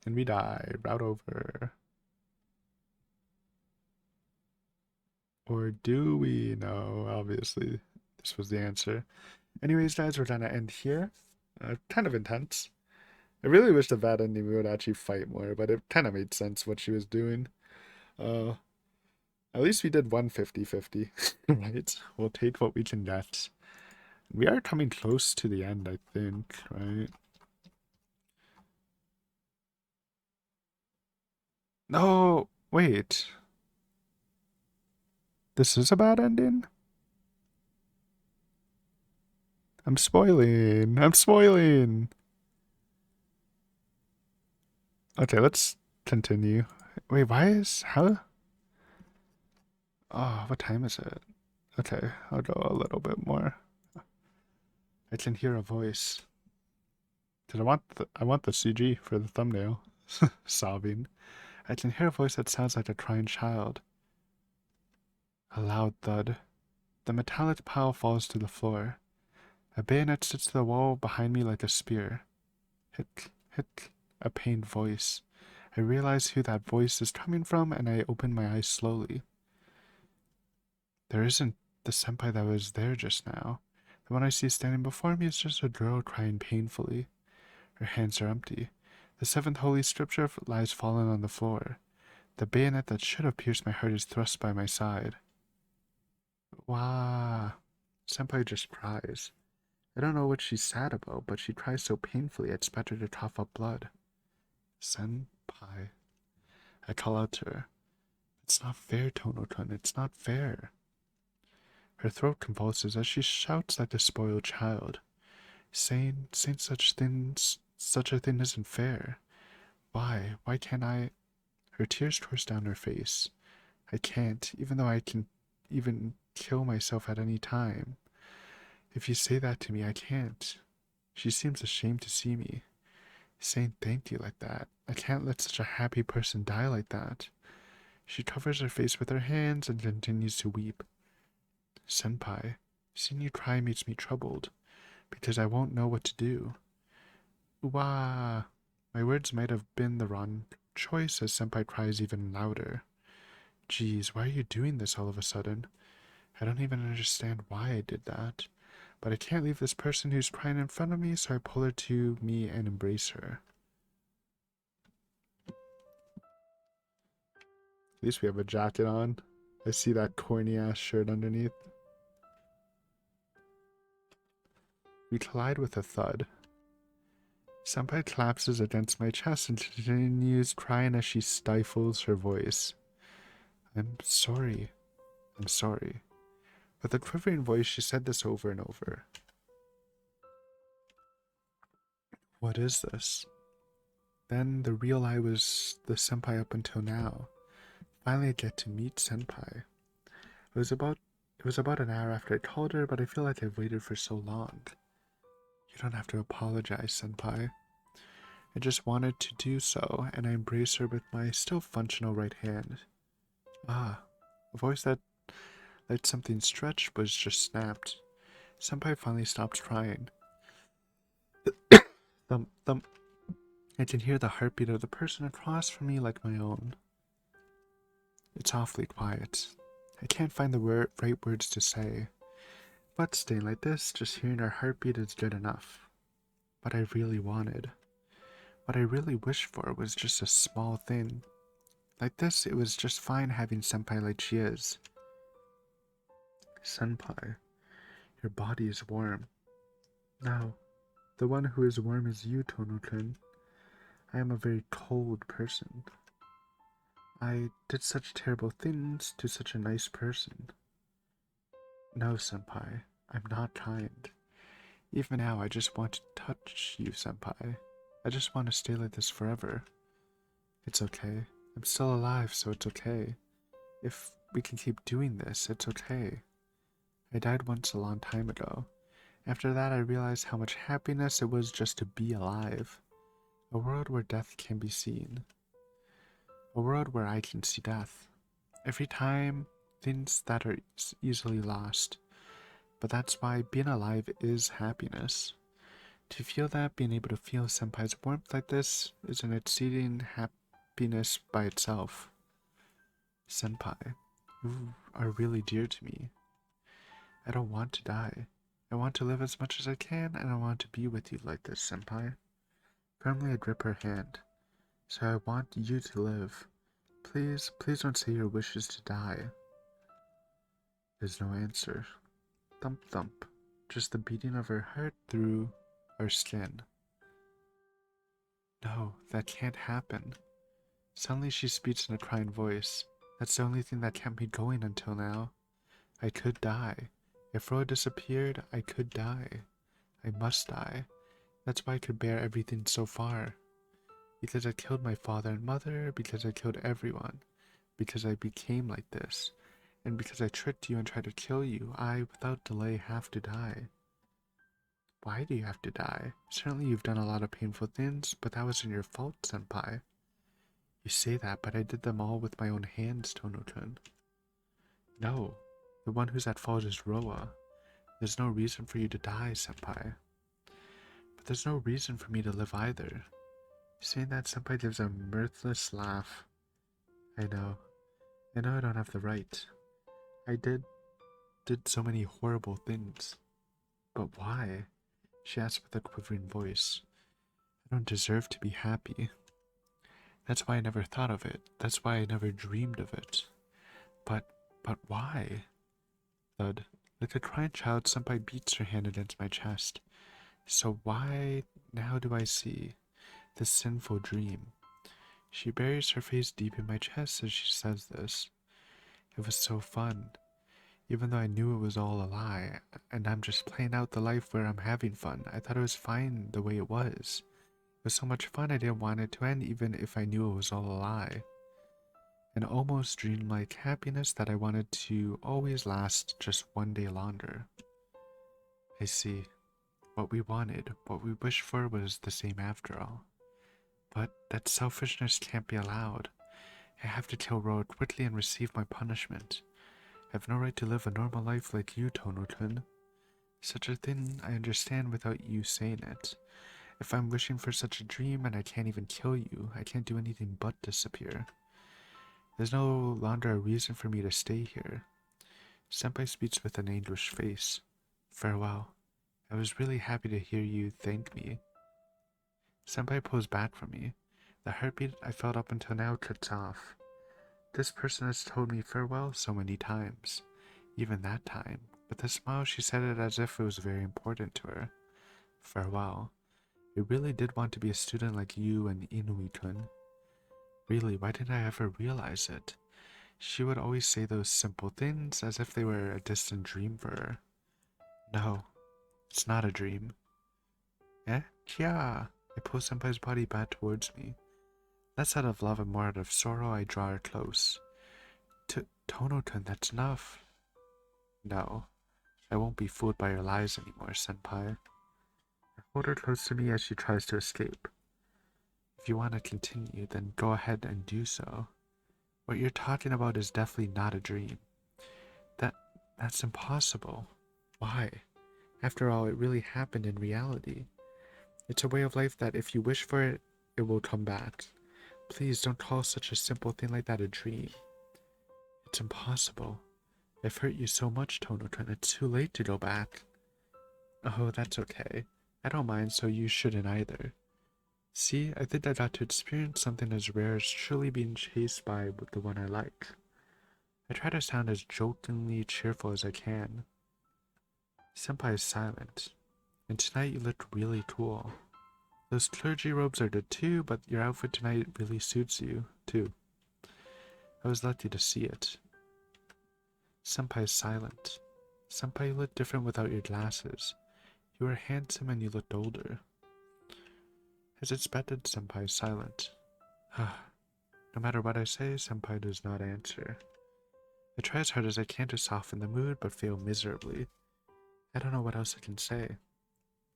And we die. Route over. Or do we? No, obviously, this was the answer. Anyways, guys, we're gonna end here. Kind of intense. I really wish the bad ending we would actually fight more, but it kind of made sense what she was doing. Uh, at least we did 150-50, right? We'll take what we can get. We are coming close to the end, I think, right? No, wait. This is a bad ending? I'm spoiling. I'm spoiling. Okay, let's continue. Wait, how? Oh, what time is it? Okay, I'll go a little bit more. I can hear a voice. Did I want the CG for the thumbnail. Sobbing. I can hear a voice that sounds like a crying child. A loud thud. The metallic pile falls to the floor. A bayonet sits to the wall behind me like a spear. Hit, hit, a pained voice. I realize who that voice is coming from, and I open my eyes slowly. There isn't the senpai that was there just now. The one I see standing before me is just a girl crying painfully. Her hands are empty. The seventh holy scripture lies fallen on the floor. The bayonet that should have pierced my heart is thrust by my side. Wah! Senpai just cries. I don't know what she's sad about, but she cries so painfully it's better to cough up blood. Senpai. I call out to her. It's not fair, Tono-kun. It's not fair. Her throat convulses as she shouts like a spoiled child. Saying such a thing isn't fair. Why? Why can't I? Her tears course down her face. I can't, even though I can even kill myself at any time. If you say that to me, I can't. She seems ashamed to see me. Saying thank you like that. I can't let such a happy person die like that. She covers her face with her hands and continues to weep. Senpai, seeing you cry makes me troubled, because I won't know what to do. Wah! My words might have been the wrong choice as Senpai cries even louder. Geez, why are you doing this all of a sudden? I don't even understand why I did that. But I can't leave this person who's crying in front of me, so I pull her to me and embrace her. At least we have a jacket on. I see that corny ass shirt underneath. We collide with a thud. Senpai collapses against my chest and continues crying as she stifles her voice. I'm sorry. I'm sorry. With a quivering voice, she said this over and over. What is this? Then the real I was the senpai up until now. Finally I get to meet senpai. It was about an hour after I called her, but I feel like I've waited for so long. You don't have to apologize, senpai. I just wanted to do so, and I embrace her with my still functional right hand. Ah, a voice that let something stretch was just snapped. Senpai finally stopped crying. Thump, thump. I can hear the heartbeat of the person across from me like my own. It's awfully quiet. I can't find the right words to say. But staying like this, just hearing her heartbeat is good enough. What I really wanted, what I really wished for was just a small thing. Like this, it was just fine having senpai like she is. Senpai, your body is warm. No, the one who is warm is you, Tono-kun. I am a very cold person. I did such terrible things to such a nice person. No, senpai, I'm not kind. Even now, I just want to touch you, senpai. I just want to stay like this forever. It's okay. I'm still alive, so it's okay. If we can keep doing this, it's okay. I died once a long time ago. After that, I realized how much happiness it was just to be alive. A world where death can be seen. A world where I can see death. Every time, things that are easily lost. But that's why being alive is happiness. To feel that, being able to feel senpai's warmth like this, is an exceeding happiness by itself. Senpai, you are really dear to me. I don't want to die. I want to live as much as I can, and I want to be with you like this, senpai. Firmly I grip her hand. So I want you to live. Please, please don't say your wish is to die. There's no answer. Thump thump. Just the beating of her heart through our skin. No, that can't happen. Suddenly she speaks in a crying voice. That's the only thing that kept me going until now. I could die. If Roa disappeared, I could die. I must die. That's why I could bear everything so far. Because I killed my father and mother, because I killed everyone. Because I became like this. And because I tricked you and tried to kill you, I, without delay, have to die. Why do you have to die? Certainly you've done a lot of painful things, but that wasn't your fault, senpai. You say that, but I did them all with my own hands, Tono-kun. No, The one who's at fault is Roa. There's no reason for you to die, senpai. But there's no reason for me to live either. Saying that, senpai gives a mirthless laugh. I know. I know I don't have the right. I did so many horrible things. But why? She asked with a quivering voice. I don't deserve to be happy. That's why I never thought of it. That's why I never dreamed of it. But why? Thud. Like a crying child, senpai beats her hand against my chest. So why now do I see this sinful dream? She buries her face deep in my chest as she says this. It was so fun, even though I knew it was all a lie, and I'm just playing out the life where I'm having fun. I thought it was fine the way it was. It was so much fun I didn't want it to end even if I knew it was all a lie. An almost dreamlike happiness that I wanted to always last just one day longer. I see. What we wanted, what we wished for was the same after all. But that selfishness can't be allowed. I have to kill Road quickly and receive my punishment. I have no right to live a normal life like you, Tono-kun. Such a thing I understand without you saying it. If I'm wishing for such a dream and I can't even kill you, I can't do anything but disappear. There's no longer a reason for me to stay here. Senpai speaks with an anguished face. Farewell. I was really happy to hear you thank me. Senpai pulls back from me. The heartbeat I felt up until now cuts off. This person has told me farewell so many times. Even that time. With a smile she said it as if it was very important to her. Farewell. I really did want to be a student like you and Inui-kun. Really, why didn't I ever realize it? She would always say those simple things as if they were a distant dream for her. No, it's not a dream. Eh? Kya! I pull Senpai's body back towards me. Less out of love and more out of sorrow, I draw her close. Tono-kun, that's enough. No, I won't be fooled by your lies anymore, senpai. I hold her close to me as she tries to escape. If you want to continue, then go ahead and do so. What you're talking about is definitely not a dream. That's impossible. Why? After all, it really happened in reality. It's a way of life that if you wish for it, it will come back. Please don't call such a simple thing like that a dream. It's impossible. I've hurt you so much, Tono-kun. It's too late to go back. Oh, that's okay. I don't mind, so you shouldn't either. See, I think I got to experience something as rare as truly being chased by the one I like. I try to sound as jokingly cheerful as I can. Senpai is silent. And tonight you look really cool. Those clergy robes are good too, but your outfit tonight really suits you, too. I was lucky to see it. Senpai is silent. Senpai, you look different without your glasses. You were handsome and you looked older. As expected, Senpai is silent. No matter what I say, Senpai does not answer. I try as hard as I can to soften the mood, but fail miserably. I don't know what else I can say.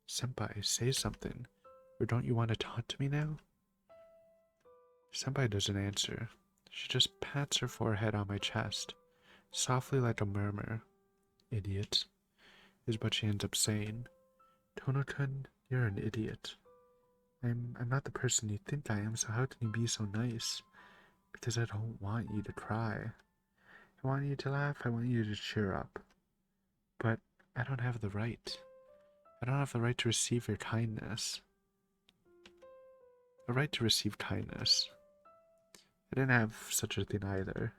Senpai, say something. Or don't you want to talk to me now? Senpai doesn't answer. She just pats her forehead on my chest, softly like a murmur. Idiot, is what she ends up saying. Tono-kun, you're an idiot. I'm not the person you think I am, so how can you be so nice? Because I don't want you to cry. I want you to laugh, I want you to cheer up. But I don't have the right. I don't have the right to receive your kindness. The right to receive kindness. I didn't have such a thing either.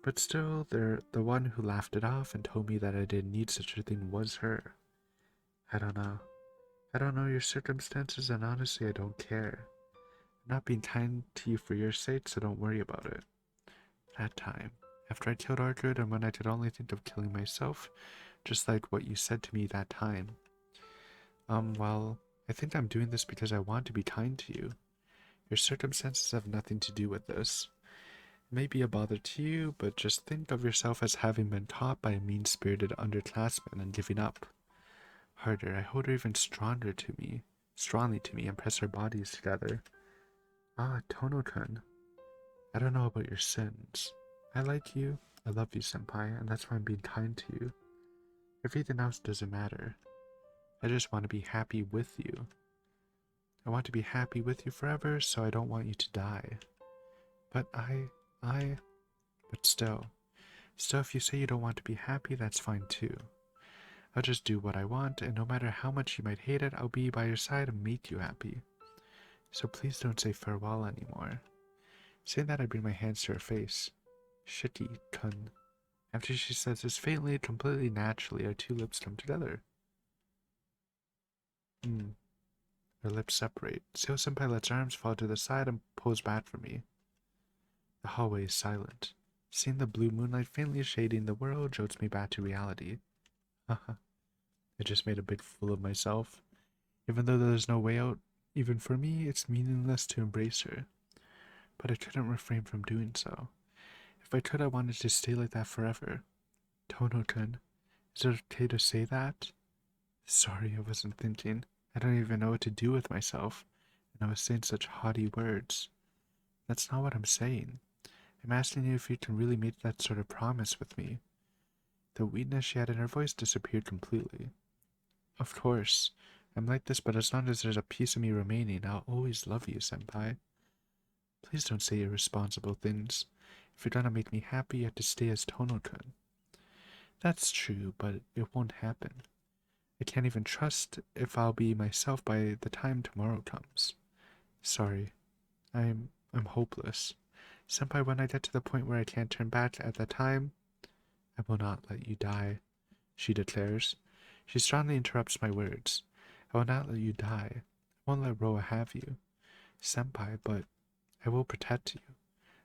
But still, the one who laughed it off and told me that I didn't need such a thing was her. I don't know. I don't know your circumstances, and honestly, I don't care. I'm not being kind to you for your sake, so don't worry about it. That time, after I killed Argrid and when I could only think of killing myself, just like what you said to me that time. Well, I think I'm doing this because I want to be kind to you. Your circumstances have nothing to do with this. It may be a bother to you, but just think of yourself as having been caught by a mean-spirited underclassman and giving up. Harder, I hold her even strongly to me, and press our bodies together. Ah, Tono-kun. I don't know about your sins. I like you, I love you, senpai, and that's why I'm being kind to you. Everything else doesn't matter. I just want to be happy with you. I want to be happy with you forever, so I don't want you to die. But but still, if you say you don't want to be happy, that's fine too. I'll just do what I want, and no matter how much you might hate it, I'll be by your side and make you happy. So please don't say farewell anymore. Saying that, I bring my hands to her face. Shiki-kun. After she says this faintly, completely naturally, our two lips come together. Our lips separate. Seo-senpai lets her arms fall to the side and pulls back from me. The hallway is silent. Seeing the blue moonlight faintly shading the world jolts me back to reality. Haha. I just made a big fool of myself. Even though there's no way out, even for me, it's meaningless to embrace her. But I couldn't refrain from doing so. If I could, I wanted to stay like that forever. Tono-kun, is it okay to say that? Sorry, I wasn't thinking. I don't even know what to do with myself, and I was saying such haughty words. That's not what I'm saying. I'm asking you if you can really make that sort of promise with me. The weakness she had in her voice disappeared completely. Of course, I'm like this, but as long as there's a piece of me remaining, I'll always love you, senpai. Please don't say irresponsible things. If you're gonna make me happy, you have to stay as Tono-kun. That's true, but it won't happen. I can't even trust if I'll be myself by the time tomorrow comes. Sorry, I'm hopeless. Senpai, when I get to the point where I can't turn back at that time, I will not let you die, she declares. She strongly interrupts my words. I will not let you die. I won't let Roa have you. Senpai, but I will protect you.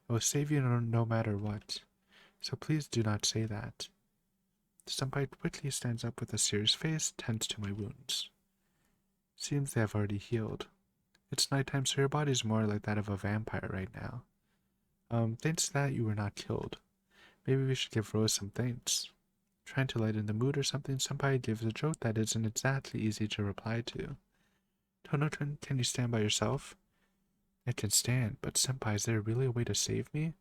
I will save you no matter what. So please do not say that. Senpai quickly stands up with a serious face, tends to my wounds. Seems they have already healed. It's nighttime, so your body's more like that of a vampire right now. Thanks to that you were not killed. Maybe we should give Rose some thanks. Trying to lighten the mood or something, Senpai gives a joke that isn't exactly easy to reply to. Tono-kun, can you stand by yourself? I can stand, but Senpai, is there really a way to save me?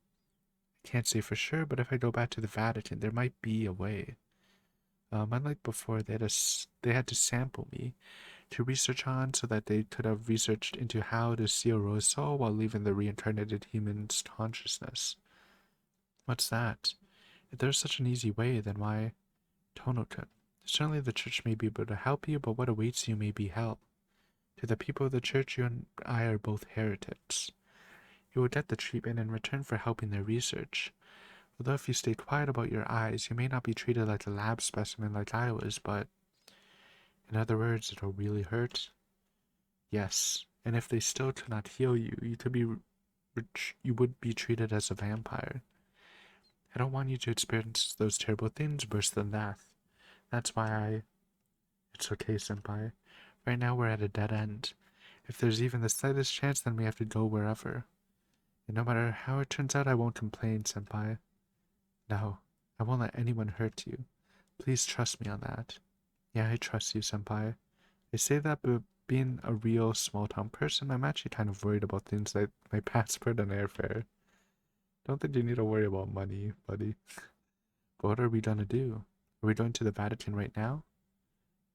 I can't say for sure, but if I go back to the Vatican, there might be a way. Unlike before, they had to sample me to research on so that they could have researched into how to seal Rose's soul while leaving the reincarnated human's consciousness. What's that? If there's such an easy way, then why Tono-kun? Certainly the church may be able to help you, but what awaits you may be hell. To the people of the church, you and I are both heretics. You will get the treatment in return for helping their research. Although if you stay quiet about your eyes, you may not be treated like a lab specimen like I was, but in other words, it'll really hurt. Yes, and if they still could not heal you, you would be treated as a vampire. I don't want you to experience those terrible things worse than that. That's why It's okay, senpai. Right now we're at a dead end. If there's even the slightest chance, then we have to go wherever. And no matter how it turns out, I won't complain, senpai. No, I won't let anyone hurt you. Please trust me on that. Yeah, I trust you, senpai. I say that, but being a real small-town person, I'm actually kind of worried about things like my passport and airfare. Don't think you need to worry about money, buddy. But what are we gonna do? Are we going to the Vatican right now?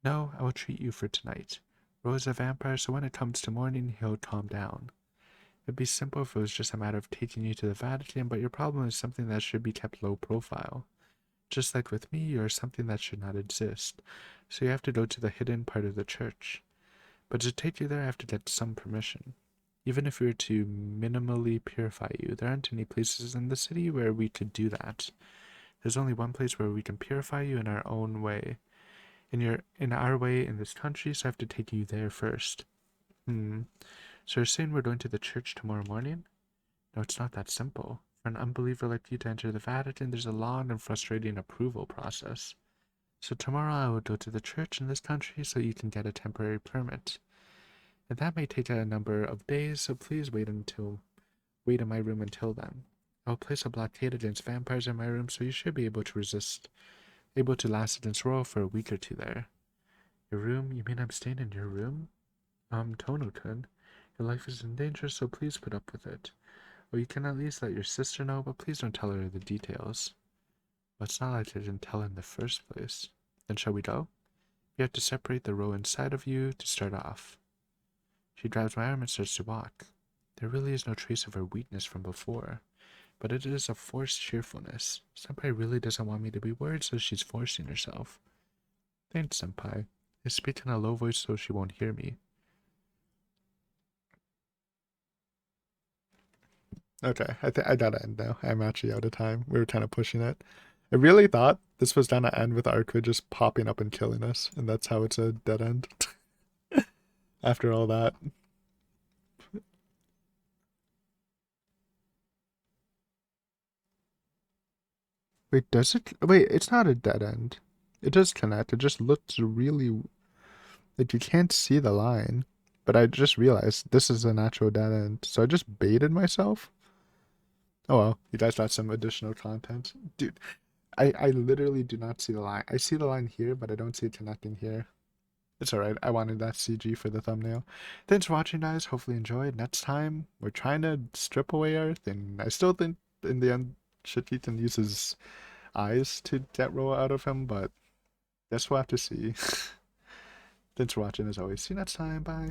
No, I will treat you for tonight. Rose is a vampire, so when it comes to morning, he'll calm down. It'd be simple if it was just a matter of taking you to the Vatican, but your problem is something that should be kept low profile. Just like with me, you're something that should not exist, so you have to go to the hidden part of the church. But to take you there, I have to get some permission. Even if we were to minimally purify you, there aren't any places in the city where we could do that. There's only one place where we can purify you in our own way. In our way in this country, so I have to take you there first. So you're saying we're going to the church tomorrow morning? No, it's not that simple. For an unbeliever like you to enter the Vatican, there's a long and frustrating approval process. So tomorrow I will go to the church in this country so you can get a temporary permit. And that may take a number of days, so please wait in my room until then. I'll place a blockade against vampires in my room, so you should be able to last against Royal for a week or two there. Your room? You mean I'm staying in your room? Tono-kun, your life is in danger, so please put up with it. Or you can at least let your sister know, but please don't tell her the details. Well, it's not like I didn't tell her in the first place. Then shall we go? You have to separate the row inside of you to start off. She grabs my arm and starts to walk. There really is no trace of her weakness from before, but it is a forced cheerfulness. Senpai really doesn't want me to be worried, so she's forcing herself. Thanks, Senpai. I speak in a low voice so she won't hear me. Okay, I gotta end now. I'm actually out of time. We were kind of pushing it. I really thought this was gonna end with Arquid just popping up and killing us, and that's how it's a dead end. After all that. Wait, does it? Wait, it's not a dead end. It does connect. It just looks really like you can't see the line. But I just realized this is an actual dead end, so I just baited myself. Oh well, you guys got some additional content, dude. I literally do not see the line. I see the line here, but I don't see it connecting here. It's alright. I wanted that CG for the thumbnail. Thanks for watching, guys. Hopefully you enjoyed. Next time, we're trying to strip away Earth, and I still think in the end, Shikiten uses eyes to get Roa out of him, but guess we'll have to see. Thanks for watching, as always. See you next time. Bye.